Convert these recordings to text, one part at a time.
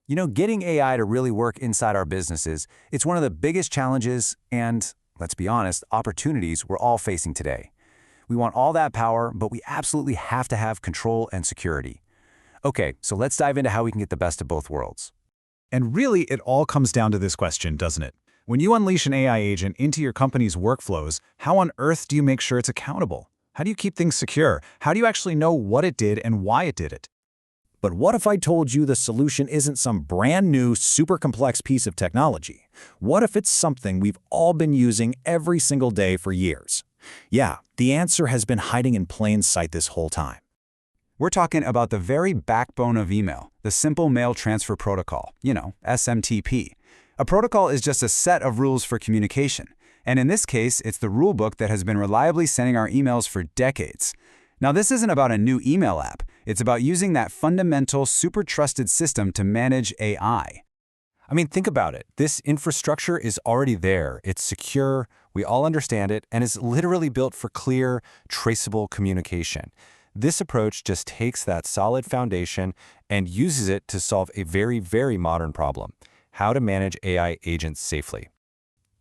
Getting AI to really work inside our businesses, it's one of the biggest challenges and, let's be honest, opportunities we're all facing today. We want all that power, but we absolutely have to have control and security. Okay, so let's dive into how we can get the best of both worlds. And really, it all comes down to this question, doesn't it? When you unleash an AI agent into your company's workflows, how on earth do you make sure it's accountable? How do you keep things secure? How do you actually know what it did and why it did it? But what if I told you the solution isn't some brand new, super complex piece of technology? What if it's something we've all been using every single day for years? Yeah, the answer has been hiding in plain sight this whole time. We're talking about the very backbone of email, the Simple Mail Transfer Protocol, SMTP. A protocol is just a set of rules for communication, and in this case, it's the rulebook that has been reliably sending our emails for decades. Now, this isn't about a new email app. It's about using that fundamental, super trusted system to manage AI. I mean, think about it. This infrastructure is already there. It's secure, we all understand it, and is literally built for clear, traceable communication. This approach just takes that solid foundation and uses it to solve a very, very modern problem: how to manage AI agents safely.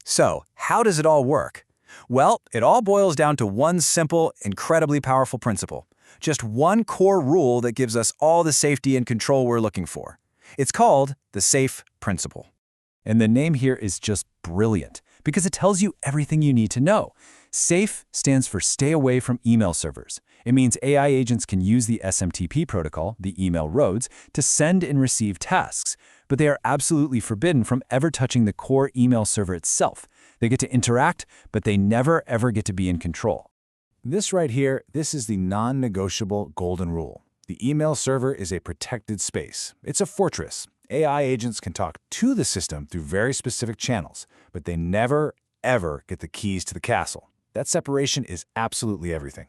So, how does it all work? Well, it all boils down to one simple, incredibly powerful principle. Just one core rule that gives us all the safety and control we're looking for. It's called the SAFE principle. And the name here is just brilliant because it tells you everything you need to know. SAFE stands for Stay Away from Email Servers. It means AI agents can use the SMTP protocol, the email roads, to send and receive tasks, but they are absolutely forbidden from ever touching the core email server itself. They get to interact, but they never ever get to be in control. This right here, this is the non-negotiable golden rule. The email server is a protected space. It's a fortress. AI agents can talk to the system through very specific channels, but they never, ever get the keys to the castle. That separation is absolutely everything.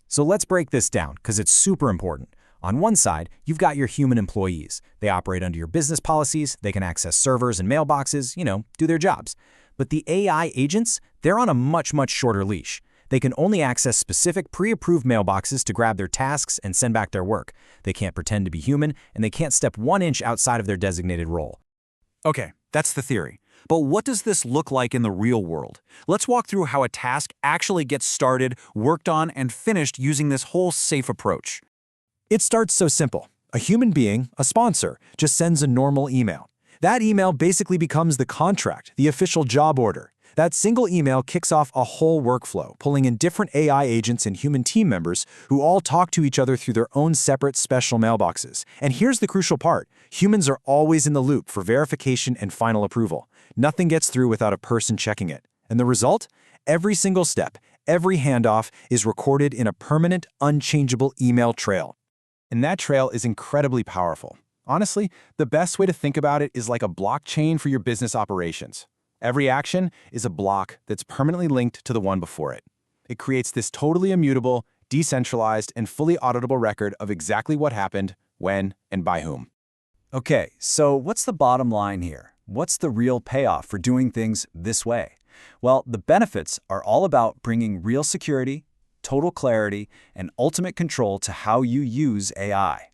So let's break this down, because it's super important. On one side, you've got your human employees. They operate under your business policies, they can access servers and mailboxes, do their jobs. But the AI agents, they're on a much, much shorter leash. They can only access specific pre-approved mailboxes to grab their tasks and send back their work. They can't pretend to be human, and they can't step 1 inch outside of their designated role. Okay, that's the theory. But what does this look like in the real world? Let's walk through how a task actually gets started, worked on, and finished using this whole SAFE approach. It starts so simple. A human being, a sponsor, just sends a normal email. That email basically becomes the contract, the official job order. That single email kicks off a whole workflow, pulling in different AI agents and human team members who all talk to each other through their own separate special mailboxes. And here's the crucial part. Humans are always in the loop for verification and final approval. Nothing gets through without a person checking it. And the result? Every single step, every handoff is recorded in a permanent, unchangeable email trail. And that trail is incredibly powerful. Honestly, the best way to think about it is like a blockchain for your business operations. Every action is a block that's permanently linked to the one before it. It creates this totally immutable, decentralized, and fully auditable record of exactly what happened, when, and by whom. Okay, so what's the bottom line here? What's the real payoff for doing things this way? Well, the benefits are all about bringing real security, total clarity, and ultimate control to how you use AI.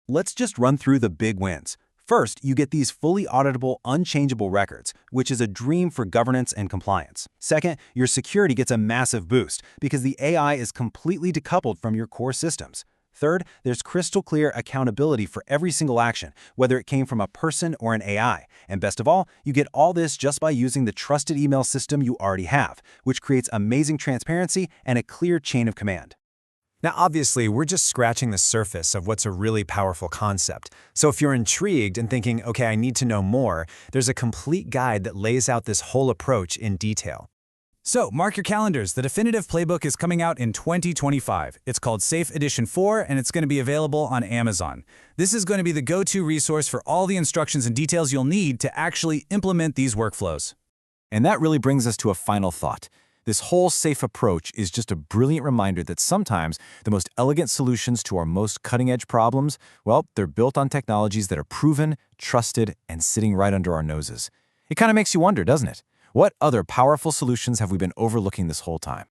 Let's just run through the big wins. First, you get these fully auditable, unchangeable records, which is a dream for governance and compliance. Second, your security gets a massive boost because the AI is completely decoupled from your core systems. Third, there's crystal clear accountability for every single action, whether it came from a person or an AI. And best of all, you get all this just by using the trusted email system you already have, which creates amazing transparency and a clear chain of command. Now, obviously, we're just scratching the surface of what's a really powerful concept. So if you're intrigued and thinking, okay, I need to know more, there's a complete guide that lays out this whole approach in detail. So mark your calendars. The definitive playbook is coming out in 2025. It's called SAFE Edition 4, and it's going to be available on Amazon. This is going to be the go-to resource for all the instructions and details you'll need to actually implement these workflows. And that really brings us to a final thought. This whole SAFE approach is just a brilliant reminder that sometimes the most elegant solutions to our most cutting-edge problems, well, they're built on technologies that are proven, trusted, and sitting right under our noses. It kind of makes you wonder, doesn't it? What other powerful solutions have we been overlooking this whole time?